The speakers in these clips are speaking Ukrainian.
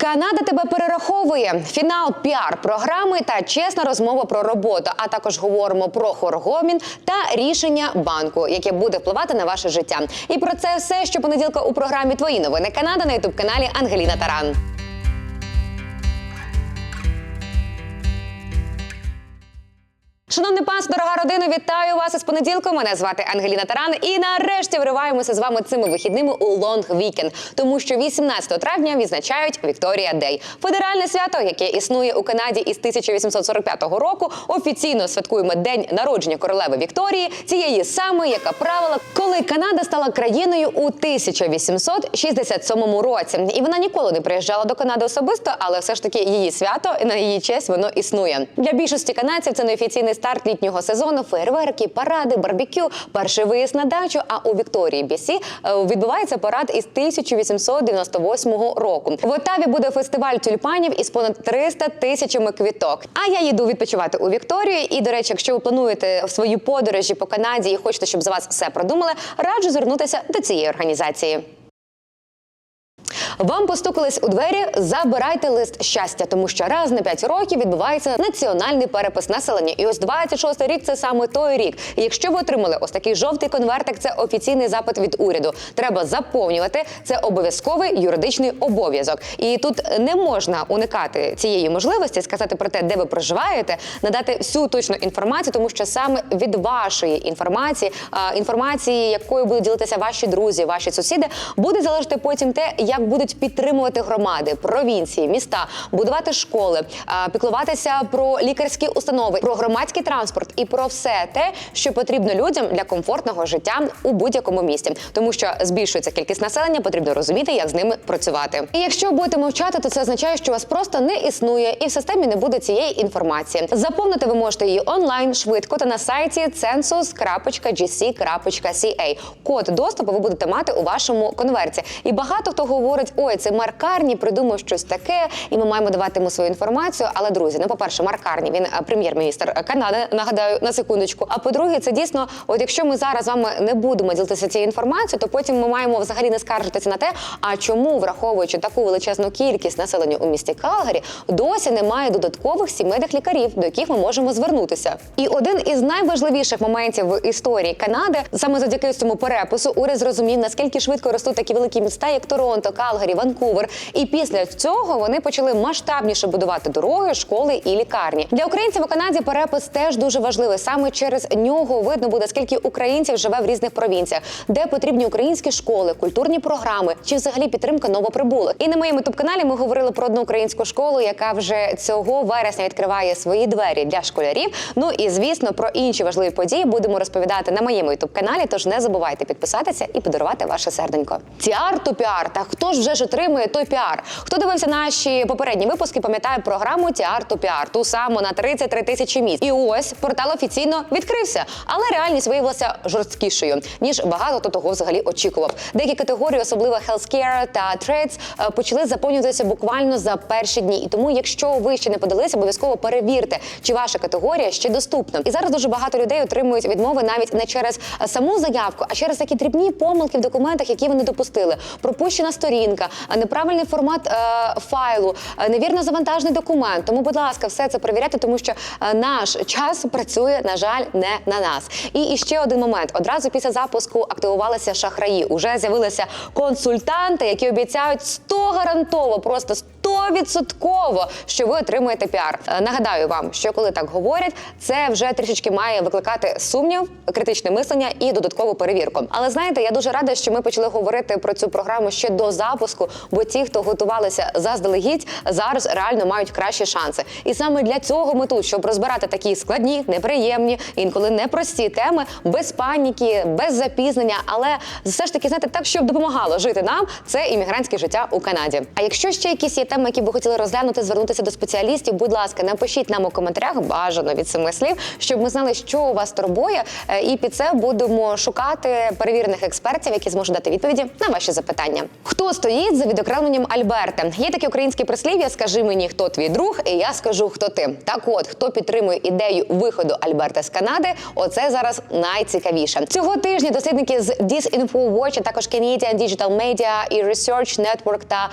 Канада тебе перераховує. Фінал піар-програми та чесна розмова про роботу. А також говоримо про хоргомін та рішення банку, яке буде впливати на ваше життя. І про це все щопонеділка у програмі «Твої новини Канада» на ютуб-каналі Ангеліна Таран. Шановне панство, дорога родина, вітаю вас із понеділка. Мене звати Ангеліна Таран. І нарешті вириваємося з вами цими вихідними у лонг-вікенд. Тому що 18 травня відзначають Вікторія Дей. Федеральне свято, яке існує у Канаді із 1845 року, офіційно святкуємо день народження королеви Вікторії, цієї самої, яка правила, коли Канада стала країною у 1867 році. І вона ніколи не приїжджала до Канади особисто, але все ж таки її свято, на її честь воно існує. Для більшості канадців це неофіційний старт літнього сезону, фейерверки, паради, барбекю, перший виїзд на дачу, а у Вікторії, BC, відбувається парад із 1898 року. В Оттаві буде фестиваль тюльпанів із понад 300 тисячами квіток. А я їду відпочивати у Вікторію. І, до речі, якщо ви плануєте свої подорожі по Канаді і хочете, щоб за вас все продумали, раджу звернутися до цієї організації. Вам постукались у двері – забирайте лист щастя, тому що раз на 5 років відбувається національний перепис населення. І ось 26-й рік – це саме той рік. І якщо ви отримали ось такий жовтий конвертик, це офіційний запит від уряду. Треба заповнювати, це обов'язковий юридичний обов'язок. І тут не можна уникати цієї можливості сказати про те, де ви проживаєте, надати всю точну інформацію, тому що саме від вашої інформації, якою будуть ділитися ваші друзі, ваші сусіди, буде залежати потім те, як будуть підтримувати громади, провінції, міста, будувати школи, піклуватися про лікарські установи, про громадський транспорт і про все те, що потрібно людям для комфортного життя у будь-якому місті. Тому що збільшується кількість населення, потрібно розуміти, як з ними працювати. І якщо будете мовчати, то це означає, що вас просто не існує і в системі не буде цієї інформації. Заповнити ви можете її онлайн, швидко та на сайті census.gc.ca. Код доступу ви будете мати у вашому конверті. І багато хто говорить: ой, це Марк Карні придумав щось таке, і ми маємо давати йому свою інформацію. Але, друзі, ну, по-перше, Марк Карні, він прем'єр-міністр Канади, нагадаю, на секундочку. А по-друге, це дійсно, от якщо ми зараз з вами не будемо ділитися цією інформацією, то потім ми маємо взагалі не скаржитися на те, а чому, враховуючи таку величезну кількість населення у місті Калгарі, досі немає додаткових сімейних лікарів, до яких ми можемо звернутися. І один із найважливіших моментів в історії Канади, саме завдяки цьому перепису, уряд зрозумів, наскільки швидко ростуть такі великі міста, як Торонто, Калгарі, Ванкувер. І після цього вони почали масштабніше будувати дороги, школи і лікарні. Для українців у Канаді перепис теж дуже важливий. Саме через нього видно буде, скільки українців живе в різних провінціях, де потрібні українські школи, культурні програми чи взагалі підтримка новоприбулих. І на моєму ютуб-каналі ми говорили про одну українську школу, яка вже цього вересня відкриває свої двері для школярів. Ну і, звісно, про інші важливі події будемо розповідати на моєму ютуб-каналі, тож не забувайте підписатися і подарувати ваше серденько. Тіар ту піар. Та хто ж вже ж отримує той піар? Хто дивився наші попередні випуски, пам'ятає програму «Тіар ту піар», ту саму на 33 тисячі місць. І ось портал офіційно відкрився, але реальність виявилася жорсткішою, ніж багато хто того взагалі очікував. Деякі категорії, особливо healthcare та trades, почали заповнюватися буквально за перші дні. І тому, якщо ви ще не подалися, обов'язково перевірте, чи ваша категорія ще доступна. І зараз дуже багато людей отримують відмови навіть не через саму заявку, а через такі дрібні помилки в документах, які вони допустили. Пропущена сторінка, неправильний формат файлу, невірно завантажений документ. Тому, будь ласка, все це перевіряйте, тому що наш час працює, на жаль, не на нас. І ще один момент. Одразу після запуску активувалися шахраї. Уже з'явилися консультанти, які обіцяють 100 гарантово, просто 100%, що ви отримаєте піар. Нагадаю вам, що коли так говорять, це вже трішечки має викликати сумнів, критичне мислення і додаткову перевірку. Але знаєте, я дуже рада, що ми почали говорити про цю програму ще до запуску, бо ті, хто готувалися заздалегідь, зараз реально мають кращі шанси. І саме для цього ми тут, щоб розбирати такі складні, неприємні, інколи непрості теми, без паніки, без запізнення, але все ж таки, знаєте, так, щоб допомагало жити нам, це іммігрантське життя у Канаді. А якщо ще якісь є теми, які ви хотіли розглянути, звернутися до спеціалістів, будь ласка, напишіть нам у коментарях, бажано від 7 слів, щоб ми знали, що у вас турбує, і під це будемо шукати перевірених експертів, які зможуть дати відповіді на ваші запитання. Хто стоїть за відокремленням Альберти? Є таке українське прислів'я: «Скажи мені, хто твій друг, і я скажу, хто ти». Так от, хто підтримує ідею виходу Альберти з Канади, оце зараз найцікавіше. Цього тижня дослідники з Disinfowatch, а також Canadian Digital Media і Research Network та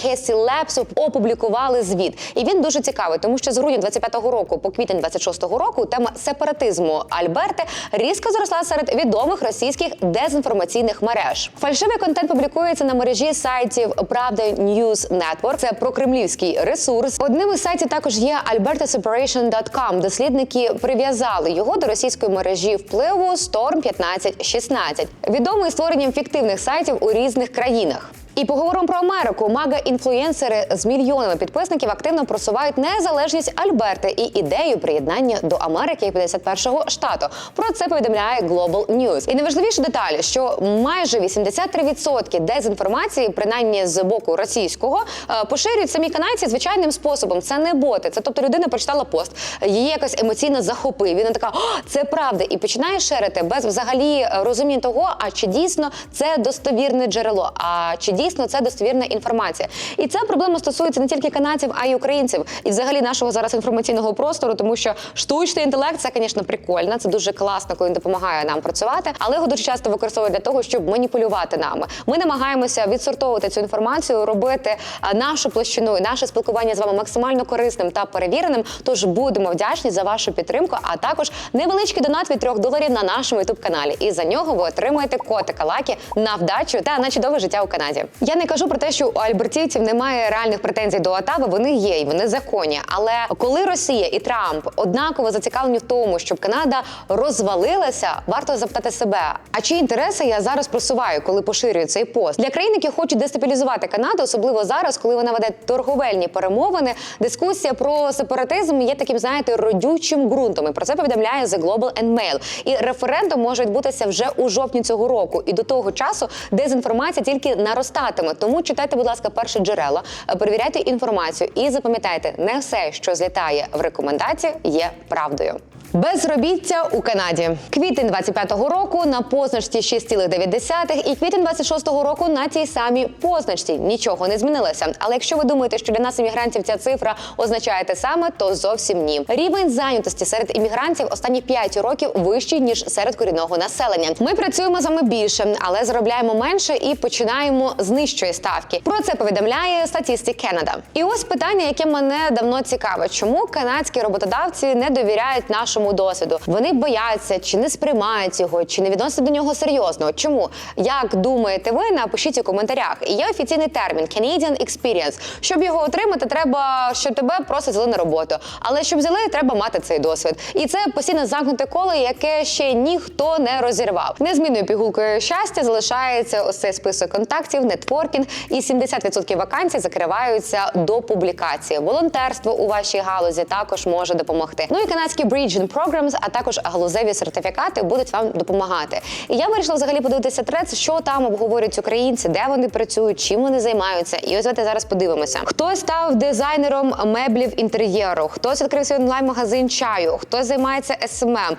Casey Labs Таймсу опублікували звіт. І він дуже цікавий, тому що з грудня 25-го року по квітень 26-го року тема сепаратизму Альберти різко зросла серед відомих російських дезінформаційних мереж. Фальшивий контент публікується на мережі сайтів Правда News Network. Це прокремлівський ресурс. Одним із сайтів також є albertaseparation.com. Дослідники прив'язали його до російської мережі впливу Storm 1516, відомий створенням фіктивних сайтів у різних країнах. І поговоримо про Америку. Мага-інфлюєнсери з мільйонами підписників активно просувають незалежність Альберти і ідею приєднання до Америки як 51-го штату. Про це повідомляє Global News. І найважливіша деталь, що майже 83% дезінформації, принаймні з боку російського, поширюють самі канадці звичайним способом. Це не боти. Це, тобто, людина прочитала пост, її якось емоційно захопив. Вона така: «О, це правда!» І починає шерити без взагалі розуміння того, а чи дійсно це достовірне джерело, а чи дійсно це достовірна інформація. І ця проблема стосується не тільки канадців, а й українців. І взагалі нашого зараз інформаційного простору, тому що штучний інтелект – це, звісно, прикольно, це дуже класно, коли він допомагає нам працювати, але його дуже часто використовують для того, щоб маніпулювати нами. Ми намагаємося відсортовувати цю інформацію, робити нашу площину і наше спілкування з вами максимально корисним та перевіреним, тож будемо вдячні за вашу підтримку, а також невеличкий донат від $3 на нашому YouTube-каналі. І за нього ви отримуєте котика Лакі на вдачу та на чудове життя у Канаді. Я не кажу про те, що у альбертівців немає реальних претензій до Отави, вони є і вони законні. Але коли Росія і Трамп однаково зацікавлені в тому, щоб Канада розвалилася, варто запитати себе, а чиї інтереси я зараз просуваю, коли поширюю цей пост? Для країн, які хочуть дестабілізувати Канаду, особливо зараз, коли вона веде торговельні перемовини, дискусія про сепаратизм є таким, знаєте, родючим ґрунтом. І про це повідомляє The Globe and Mail. І референдум може відбутися вже у жовтні цього року. І до того часу дезінформація тільки наростатиме. Тому читайте, будь ласка, перші джерела, перевіряйте інформацію і запам'ятайте, не все, що злітає в рекомендації, є правдою. Безробіття у Канаді. Квітень 25-го року на позначці 6,9 і квітень 26-го року на тій самій позначці. Нічого не змінилося. Але якщо ви думаєте, що для нас, іммігрантів, ця цифра означає те саме, то зовсім ні. Рівень зайнятості серед іммігрантів останні 5 років вищий, ніж серед корінного населення. Ми працюємо з вами більше, але заробляємо менше і починаємо з нижчої ставки. Про це повідомляє Statistics Canada. І ось питання, яке мене давно цікавить. Чому канадські роботодавці не довіряють нашому досвіду? Вони бояться, чи не сприймають його, чи не відносять до нього серйозно. Чому? Як думаєте ви? Напишіть у коментарях. І є офіційний термін Canadian Experience. Щоб його отримати, треба, що тебе просто взяли на роботу. Але щоб взяли, треба мати цей досвід. І це постійно замкнуте коло, яке ще ніхто не розірвав. Незмінною пігулкою щастя залишається ось цей список контактів, нетворкінг, і 70% вакансій закриваються до публікації. Волонтерство у вашій галузі також може допомогти. Ну і канадські Bridging Programs, а також галузеві сертифікати будуть вам допомагати. І я вирішила взагалі подивитися трец, що там обговорюють українці, де вони працюють, чим вони займаються. І ось давайте зараз подивимося. Хтось став дизайнером меблів інтер'єру, хтось відкрив свій онлайн-магазин чаю, хтось займається СММ,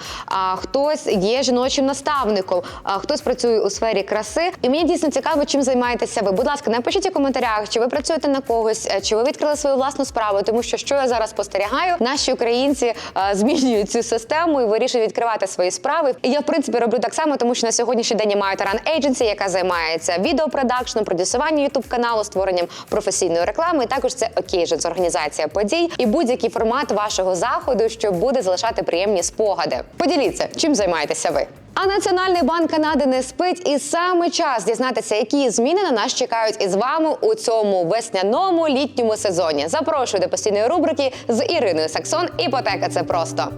хтось є жіночим наставником, хтось працює у сфері краси. І мені дійсно цікаво, чим займаєтеся ви. Будь ласка, напишіть у коментарях, чи ви працюєте на когось, чи ви відкрили свою власну справу, тому що я зараз спостерігаю, наші українці змінюють цю систему і вирішують відкривати свої справи. І я, в принципі, роблю так само, тому що на сьогоднішній день я маю Taran Agency, яка займається відеопродакшном, продюсуванням YouTube-каналу, створенням професійної реклами. І також це Occasions, організація подій і будь-який формат вашого заходу, що буде залишати приємні спогади. Поділіться, чим займаєтеся ви. А Національний банк Канади не спить, і саме час дізнатися, які зміни на нас чекають із вами у цьому весняному літньому сезоні. Запрошую до постійної рубрики з Іриною Саксон «Іпотека – це просто».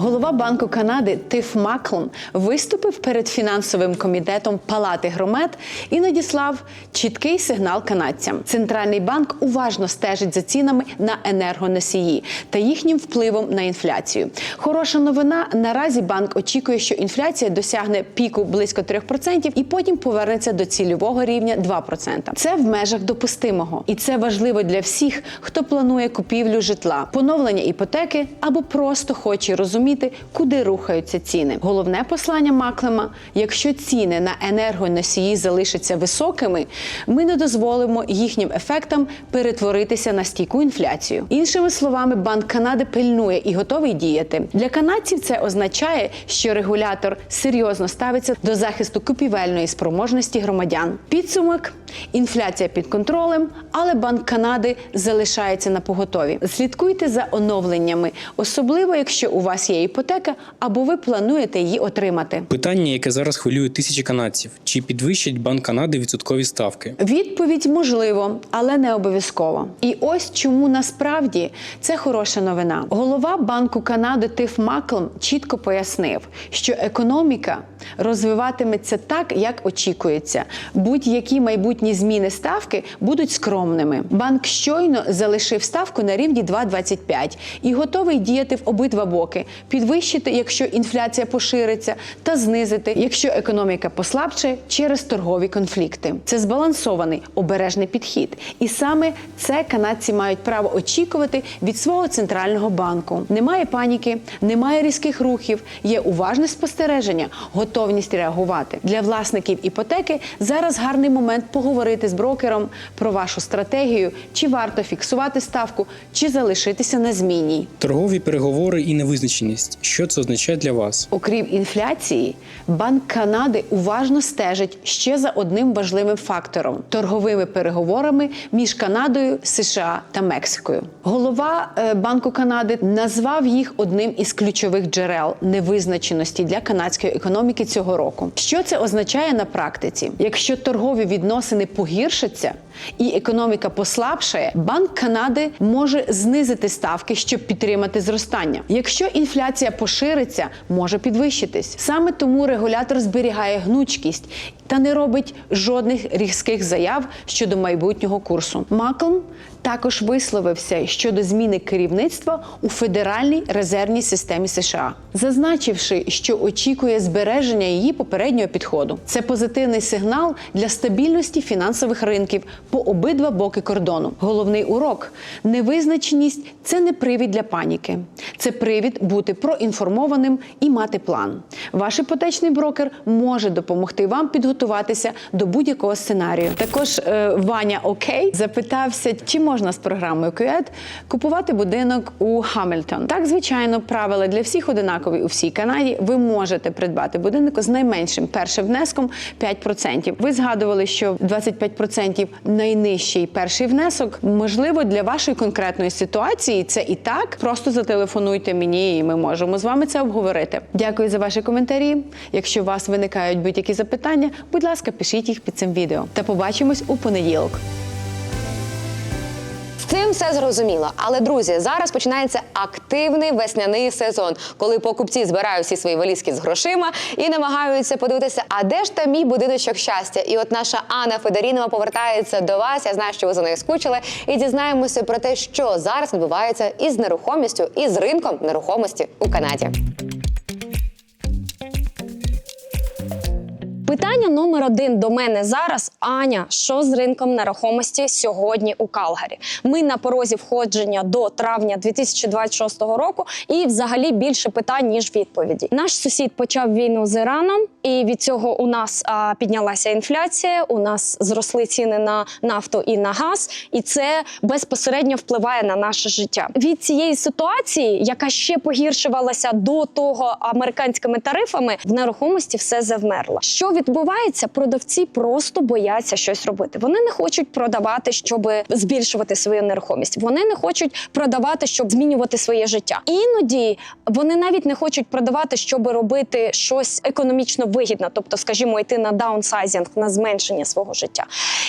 Голова Банку Канади Тиф Маклон виступив перед фінансовим комітетом Палати громад і надіслав чіткий сигнал канадцям. Центральний банк уважно стежить за цінами на енергоносії та їхнім впливом на інфляцію. Хороша новина – наразі банк очікує, що інфляція досягне піку близько 3% і потім повернеться до цільового рівня 2%. Це в межах допустимого. І це важливо для всіх, хто планує купівлю житла, поновлення іпотеки або просто хоче розуміти, зрозуміти, куди рухаються ціни. Головне послання Маклема – якщо ціни на енергоносії залишаться високими, ми не дозволимо їхнім ефектам перетворитися на стійку інфляцію. Іншими словами, Банк Канади пильнує і готовий діяти. Для канадців це означає, що регулятор серйозно ставиться до захисту купівельної спроможності громадян. Підсумок – інфляція під контролем, але Банк Канади залишається на поготові. Слідкуйте за оновленнями, особливо якщо у вас є іпотека або ви плануєте її отримати. Питання, яке зараз хвилює тисячі канадців. Чи підвищить Банк Канади відсоткові ставки? Відповідь можливо, але не обов'язково. І ось чому насправді це хороша новина. Голова Банку Канади Тиф Маклем чітко пояснив, що економіка розвиватиметься так, як очікується. Будь-які майбутні зміни ставки будуть скромними. Банк щойно залишив ставку на рівні 2,25 і готовий діяти в обидва боки. Підвищити, якщо інфляція пошириться, та знизити, якщо економіка послабше через торгові конфлікти. Це збалансований, обережний підхід. І саме це канадці мають право очікувати від свого центрального банку. Немає паніки, немає різких рухів, є уважне спостереження, готовність реагувати. Для власників іпотеки зараз гарний момент поговорити з брокером про вашу стратегію, чи варто фіксувати ставку, чи залишитися на змінній. Торгові переговори і невизначеність. Що це означає для вас? Окрім інфляції, Банк Канади уважно стежить ще за одним важливим фактором – торговими переговорами між Канадою, США та Мексикою. Голова Банку Канади назвав їх одним із ключових джерел невизначеності для канадської економіки цього року. Що це означає на практиці? Якщо торгові відносини погіршаться і економіка послабшає, Банк Канади може знизити ставки, щоб підтримати зростання. Якщо інфляція пошириться, може підвищитись. Саме тому регулятор зберігає гнучкість та не робить жодних різких заяв щодо майбутнього курсу. Маклем також висловився щодо зміни керівництва у Федеральній резервній системі США, зазначивши, що очікує збереження її попереднього підходу. Це позитивний сигнал для стабільності фінансових ринків по обидва боки кордону. Головний урок – невизначеність – це не привід для паніки. Це привід бути проінформованим і мати план. Ваш іпотечний брокер може допомогти вам підготуватися до будь-якого сценарію. Також Ваня Окей запитався, чи можна з програмою QED купувати будинок у Хамільтон. Так, звичайно, правила для всіх одинакові у всій Канаді. Ви можете придбати будинок з найменшим першим внеском 5%. Ви згадували, що 25% найнижчий перший внесок. Можливо, для вашої конкретної ситуації це і так. Просто зателефонуйте мені, і ми можемо з вами це обговорити. Дякую за ваші коментарі. Якщо у вас виникають будь-які запитання, будь ласка, пишіть їх під цим відео. Та побачимось у понеділок. З цим все зрозуміло. Але, друзі, зараз починається активний весняний сезон, коли покупці збирають всі свої валізки з грошима і намагаються подивитися, а де ж там мій будиночок щастя? І от наша Анна Федорінова повертається до вас, я знаю, що ви за нею скучили, і дізнаємося про те, що зараз відбувається із нерухомістю, і з ринком нерухомості у Канаді. Питання номер 1 до мене зараз. Аня, що з ринком нерухомості сьогодні у Калгарі? Ми на порозі входження до травня 2026 року і взагалі більше питань, ніж відповіді. Наш сусід почав війну з Іраном, і від цього у нас піднялася інфляція, у нас зросли ціни на нафту і на газ, і це безпосередньо впливає на наше життя. Від цієї ситуації, яка ще погіршувалася до того американськими тарифами, в нерухомості все завмерло. Що відбувається? Продавці просто бояться щось робити. Вони не хочуть продавати, щоб збільшувати свою нерухомість. Вони не хочуть продавати, щоб змінювати своє життя. Іноді вони навіть не хочуть продавати, щоб робити щось економічно вигідне, тобто, скажімо, йти на даунсайзінг, на зменшення свого життя.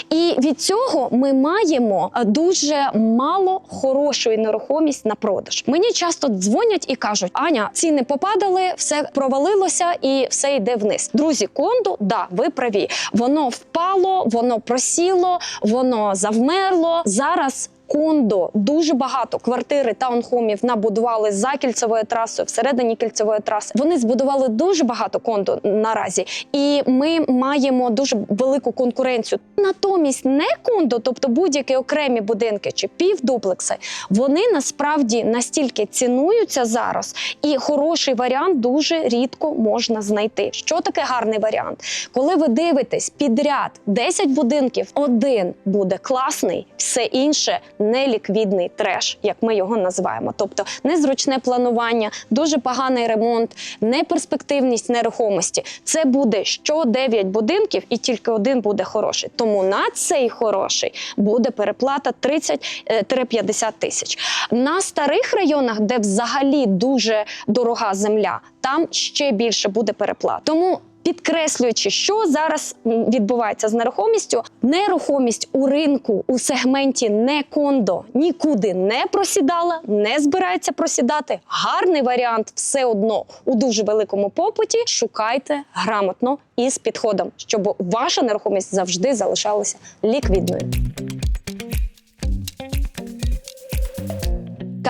І від цього ми маємо дуже мало хорошої нерухомість на продаж. Мені часто дзвонять і кажуть: Аня, ціни попадали, все провалилося і все йде вниз. Друзі, кондо, да, ви праві. Воно впало, воно просіло, воно завмерло. Зараз кондо, дуже багато квартири, таунхомів набудували за кільцевою трасою, всередині кільцевої траси. Вони збудували дуже багато кондо наразі, і ми маємо дуже велику конкуренцію. Натомість не кондо, тобто будь-які окремі будинки чи півдуплекси, вони насправді настільки цінуються зараз, і хороший варіант дуже рідко можна знайти. Що таке гарний варіант? Коли ви дивитесь підряд 10 будинків, один буде класний, все інше неліквідний треш, як ми його називаємо. Тобто незручне планування, дуже поганий ремонт, неперспективність нерухомості. Це буде що 9 будинків і тільки один буде хороший. Тому на цей хороший буде переплата 30-50 тисяч. На старих районах, де взагалі дуже дорога земля, там ще більше буде переплата. Тому підкреслюючи, що зараз відбувається з нерухомістю, нерухомість у ринку у сегменті не кондо нікуди не просідала, не збирається просідати. Гарний варіант все одно у дуже великому попиті. Шукайте грамотно і з підходом, щоб ваша нерухомість завжди залишалася ліквідною.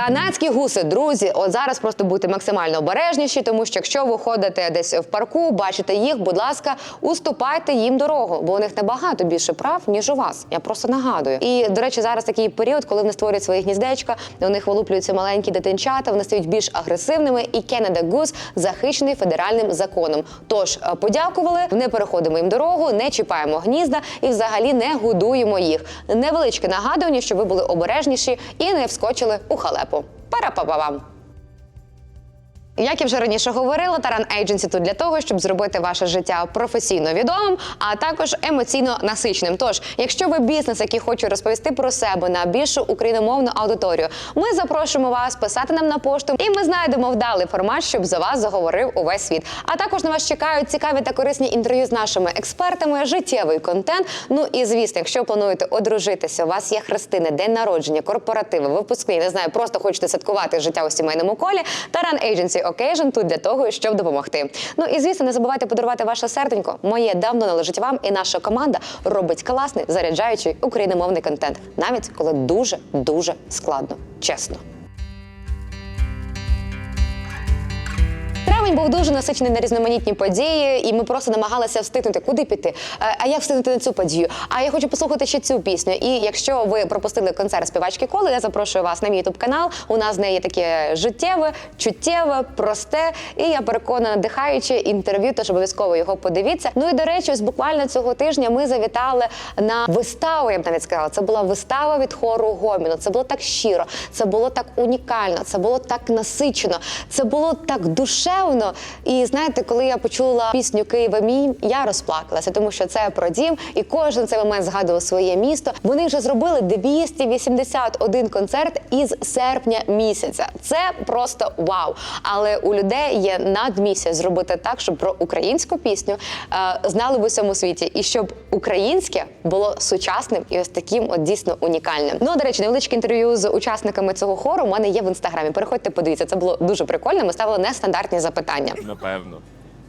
Канадські гуси, друзі, от зараз просто будьте максимально обережніші, тому що якщо ви ходите десь в парку, бачите їх, будь ласка, уступайте їм дорогу, бо у них набагато більше прав, ніж у вас. Я просто нагадую. І, до речі, зараз такий період, коли вони створюють свої гніздечка, у них вилуплюються маленькі дитинчата, вони стають більш агресивними, і Canada Goose захищений федеральним законом. Тож, подякували, не переходимо їм дорогу, не чіпаємо гнізда і взагалі не годуємо їх. Невеличке нагадування, щоб ви були обережніші і не вскочили у халепу. Пара-па-па-пам! Як я вже раніше говорила, Taran Agency тут для того, щоб зробити ваше життя професійно відомим, а також емоційно насиченим. Тож, якщо ви бізнес, який хоче розповісти про себе на більшу україномовну аудиторію, ми запрошуємо вас писати нам на пошту, і ми знайдемо вдалий формат, щоб за вас заговорив увесь світ. А також на вас чекають цікаві та корисні інтерв'ю з нашими експертами, життєвий контент. Ну і, звісно, якщо плануєте одружитися, у вас є хрестини, день народження, корпоративи, випускні, не знаю, просто хочете святкувати життя у сімейному колі, Taran Agency Occasion тут для того, щоб допомогти. Ну і, звісно, не забувайте подарувати ваше серденько. Моє давно належить вам, і наша команда робить класний, заряджаючий україномовний контент. Навіть коли дуже складно. Чесно. Травень був дуже насичений на різноманітні події, і ми просто намагалися встигнути, куди піти. А як встигнути на цю подію? А я хочу послухати ще цю пісню. І якщо ви пропустили концерт співачки Коли, я запрошую вас на мій ютуб-канал. У нас з неї таке життєве, чуттєве, просте і, я переконана, надихаюче інтерв'ю, тож обов'язково його подивіться. Ну і, до речі, ось буквально цього тижня ми завітали на виставу, я б навіть сказала. Це була вистава від хору Гоміно. Це було так щиро, це було так унікально, це було так насичено, це було так душевно. І знаєте, коли я почула пісню «Києве мій», я розплакалася, тому що це про дім, і кожен цей момент згадував своє місто. Вони вже зробили 281 концерт із серпня місяця. Це просто вау! Але у людей є надмісія зробити так, щоб про українську пісню знали в усьому світі, і щоб українське було сучасним і ось таким от дійсно унікальним. Ну, до речі, невеличке інтерв'ю з учасниками цього хору у мене є в інстаграмі. Переходьте, подивіться, це було дуже прикольно. Ми ставили нестандартні запитання. Напевно.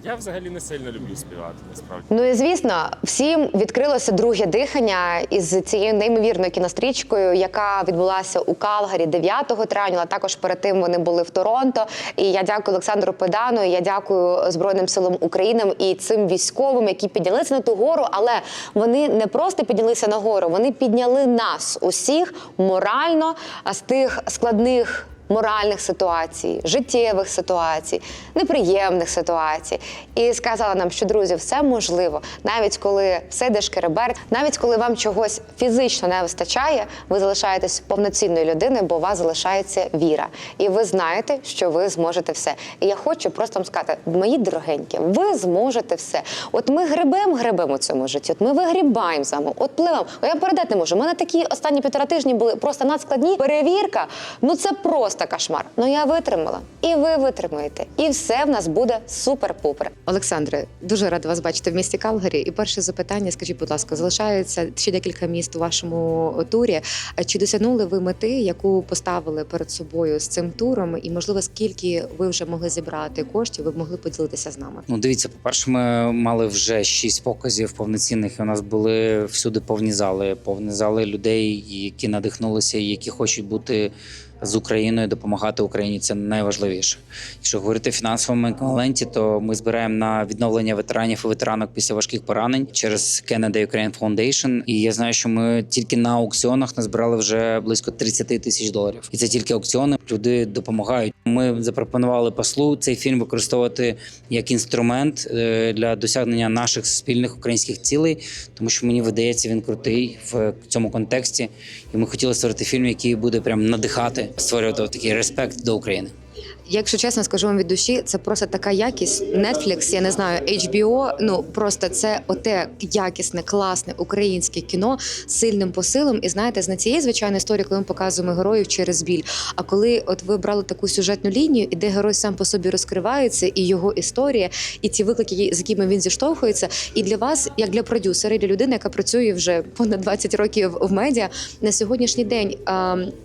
Я взагалі не сильно люблю співати, насправді. Ну і звісно, всім відкрилося друге дихання із цією неймовірною кінострічкою, яка відбулася у Калгарі 9 травня, а також перед тим вони були в Торонто. І я дякую Олександру Педану, і я дякую Збройним силам України і цим військовим, які піднялися на ту гору, але вони не просто піднялися на гору, вони підняли нас усіх морально з тих складних моральних ситуацій, життєвих ситуацій, неприємних ситуацій. І сказала нам, що, друзі, все можливо. Навіть коли все йде шкереберть, навіть коли вам чогось фізично не вистачає, ви залишаєтесь повноцінною людиною, бо у вас залишається віра. І ви знаєте, що ви зможете все. І я хочу просто вам сказати, мої дорогенькі, ви зможете все. От ми гребемо у цьому житті, от ми вигрібаємо з вами, от пливемо. Я передати не можу. У мене такі останні 1,5 тижні були просто надскладні. Перевірка, ну це просто. просто кошмар. Ну я витримала, і ви витримаєте, і все в нас буде супер-пупер. Олександре, дуже рада вас бачити в місті Калгарі. І перше запитання, скажіть, будь ласка, залишається ще декілька міст у вашому турі. Чи досягнули ви мети, яку поставили перед собою з цим туром? І, можливо, скільки ви вже могли зібрати коштів, ви б могли поділитися з нами? Ну, дивіться, по-перше, ми мали вже 6 показів повноцінних, і у нас були всюди повні зали людей, які надихнулися, і які хочуть бути з Україною, допомагати Україні. Це найважливіше. Якщо говорити в фінансовому еквіваленті, то ми збираємо на відновлення ветеранів і ветеранок після важких поранень через Canada Ukraine Foundation. І я знаю, що ми тільки на аукціонах назбирали вже близько $30,000. І це тільки аукціони. Люди допомагають. Ми запропонували послу цей фільм використовувати як інструмент для досягнення наших спільних українських цілей, тому що мені видається, він крутий в цьому контексті. І ми хотіли створити фільм, який буде прям надихати, створювати такий респект до України. Якщо чесно, скажу вам від душі, це просто така якість. Netflix, я не знаю, HBO, ну просто це оте якісне, класне українське кіно з сильним посилом. І знаєте, з цієї звичайної історії, коли ми показуємо героїв через біль. А коли от ви брали таку сюжетну лінію, і де герой сам по собі розкривається, і його історія, і ті виклики, з якими він зіштовхується, і для вас, як для продюсера, і для людини, яка працює вже понад 20 років в медіа, на сьогоднішній день,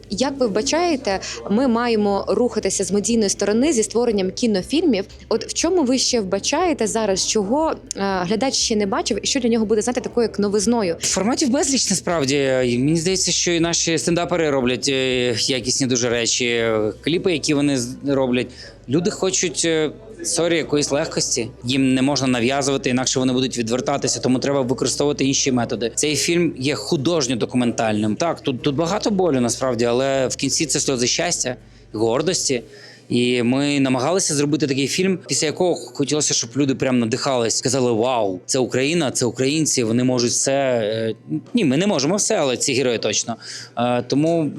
як ви вбачаєте, ми маємо рухатися з медійної сторони зі створенням кінофільмів. От в чому ви ще вбачаєте зараз, чого глядач ще не бачив, і що для нього буде, знаєте, такою як новизною? Форматів безліч, насправді. Мені здається, що і наші стендапери роблять якісні дуже речі, кліпи, які вони роблять. Люди хочуть якоїсь легкості. Їм не можна нав'язувати, інакше вони будуть відвертатися, тому треба використовувати інші методи. Цей фільм є художньо-документальним. Так, тут багато болю, насправді, але в кінці це сльози щастя, гордості. І ми намагалися зробити такий фільм, після якого хотілося, щоб люди прям надихались. Сказали, вау, це Україна, це українці, вони можуть все. Ні, ми не можемо все, але ці герої точно. Тому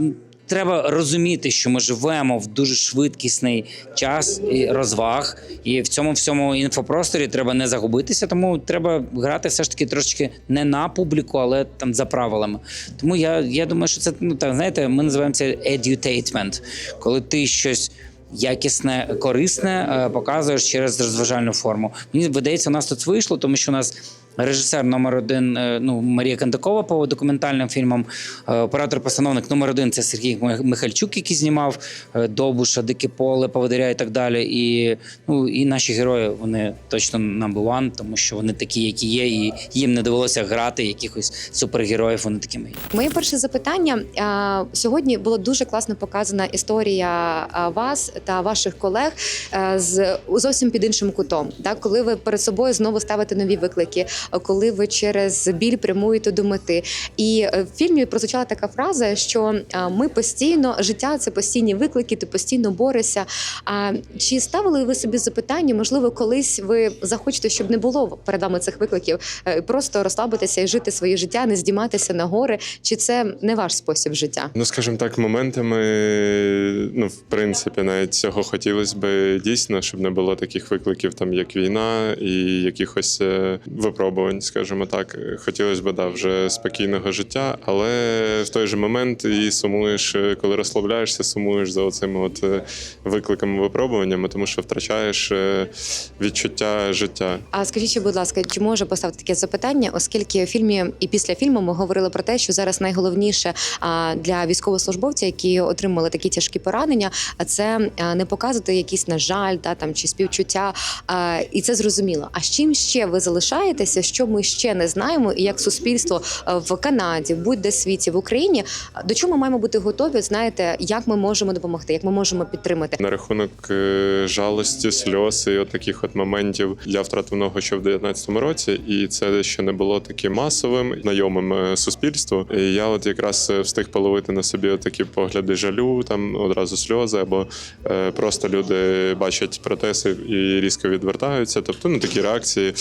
треба розуміти, що ми живемо в дуже швидкісний час і розваг, і в цьому всьому інфопросторі треба не загубитися, тому треба грати все ж таки трошечки не на публіку, але там за правилами. Тому я думаю, що це, знаєте, ми називаємо це edutainment, коли ти щось якісне, корисне показуєш через розважальну форму. Мені видається, у нас тут вийшло, тому що у нас режисер номер 1 Марія Кандакова по документальним фільмам, оператор-постановник номер 1 це Сергій Михальчук, який знімав Довбуша, Дике поле, Поводиря і так далі. І наші герої, вони точно number one, тому що вони такі, які є, і їм не довелося грати якихось супергероїв, вони такими є. Моє перше запитання. Сьогодні була дуже класно показана історія вас та ваших колег зовсім під іншим кутом. Так? Коли ви перед собою знову ставите нові виклики, коли ви через біль прямуєте до мети. І в фільмі прозвучала така фраза, що ми постійно, життя – це постійні виклики, ти постійно борешся. Чи ставили ви собі запитання, можливо, колись ви захочете, щоб не було перед вами цих викликів, просто розслабитися і жити своє життя, не здійматися на гори? Чи це не ваш спосіб життя? Ну, скажімо так, моментами, в принципі, навіть цього хотілося б дійсно, щоб не було таких викликів, там, як війна і якихось випробувань, скажімо так. Хотілося б, вже спокійного життя, але в той же момент і сумуєш, коли розслабляєшся, сумуєш за оцими викликами, випробуваннями, тому що втрачаєш відчуття життя. А скажіть, будь ласка, чи можу поставити таке запитання, оскільки в фільмі і після фільму ми говорили про те, що зараз найголовніше для військовослужбовців, які отримали такі тяжкі поранення, це не показувати якийсь, на жаль, чи співчуття, і це зрозуміло. А з чим ще ви залишаєтеся, що ми ще не знаємо, і як суспільство в Канаді, будь-де світі, в Україні, до чого ми маємо бути готові, знаєте, як ми можемо допомогти, як ми можемо підтримати? На рахунок жалості, сльоз і таких моментів я втратив ногу ще в 19-му році, і це ще не було таким масовим, знайомим суспільству. І я якраз встиг половити на собі такі погляди жалю, там одразу сльози, або просто люди бачать протези і різко відвертаються. Тобто, такі реакції.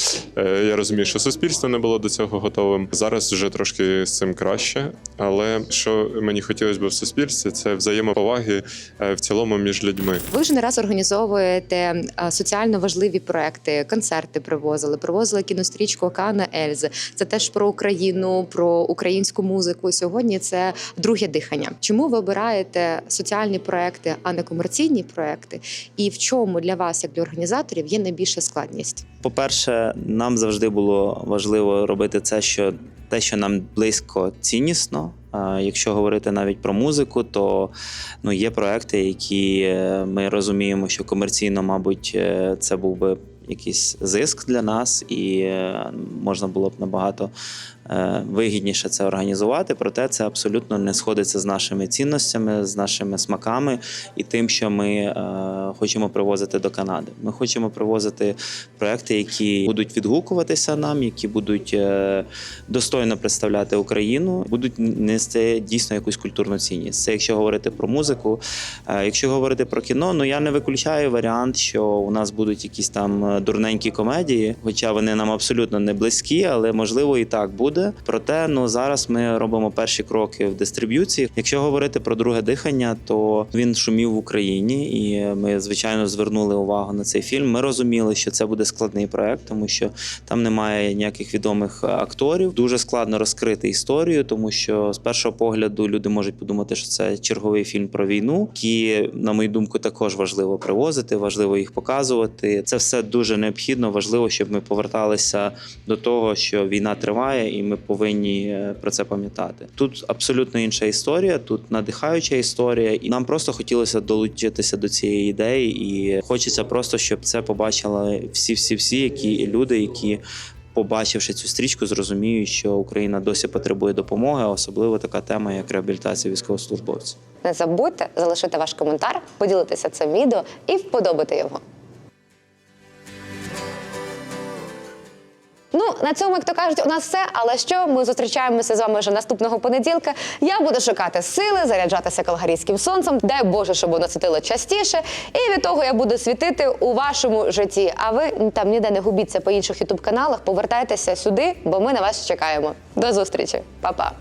Я розумію, що що суспільство не було до цього готовим. Зараз вже трошки з цим краще, але що мені хотілося б в суспільстві, це взаємоповаги в цілому між людьми. Ви вже не раз організовуєте соціально важливі проекти, концерти привозили кінострічку Океана Ельзи. Це теж про Україну, про українську музику. Сьогодні це друге дихання. Чому ви обираєте соціальні проекти, а не комерційні проекти? І в чому для вас, як для організаторів, є найбільша складність? По-перше, нам завжди було важливо робити те, що нам близько, ціннісно. Якщо говорити навіть про музику, то є проекти, які ми розуміємо, що комерційно, мабуть, це був би якийсь зиск для нас, і можна було б набагато вигідніше це організувати, проте це абсолютно не сходиться з нашими цінностями, з нашими смаками і тим, що ми хочемо привозити до Канади. Ми хочемо привозити проекти, які будуть відгукуватися нам, які будуть достойно представляти Україну, будуть нести дійсно якусь культурну цінність. Це якщо говорити про музику. Якщо говорити про кіно, я не виключаю варіант, що у нас будуть якісь там дурненькі комедії, хоча вони нам абсолютно не близькі, але можливо і так буде. Проте, зараз ми робимо перші кроки в дистриб'юції. Якщо говорити про друге дихання, то він шумів в Україні, і ми, звичайно, звернули увагу на цей фільм. Ми розуміли, що це буде складний проект, тому що там немає ніяких відомих акторів. Дуже складно розкрити історію, тому що з першого погляду люди можуть подумати, що це черговий фільм про війну, які, на мою думку, також важливо привозити, важливо їх показувати. Це все дуже необхідно, важливо, щоб ми поверталися до того, що війна триває, і ми повинні про це пам'ятати. Тут абсолютно інша історія, тут надихаюча історія, і нам просто хотілося долучитися до цієї ідеї, і хочеться просто, щоб це побачили всі які люди, які, побачивши цю стрічку, зрозуміють, що Україна досі потребує допомоги, а особливо така тема, як реабілітація військовослужбовців. Не забудьте залишити ваш коментар, поділитися цим відео і вподобати його. На цьому, як то кажуть, у нас все. Але що? Ми зустрічаємося з вами вже наступного понеділка. Я буду шукати сили, заряджатися калгарійським сонцем. Дай Боже, щоб воно світило частіше. І від того я буду світити у вашому житті. А ви там ніде не губіться по інших ютуб-каналах. Повертайтеся сюди, бо ми на вас чекаємо. До зустрічі. Па-па.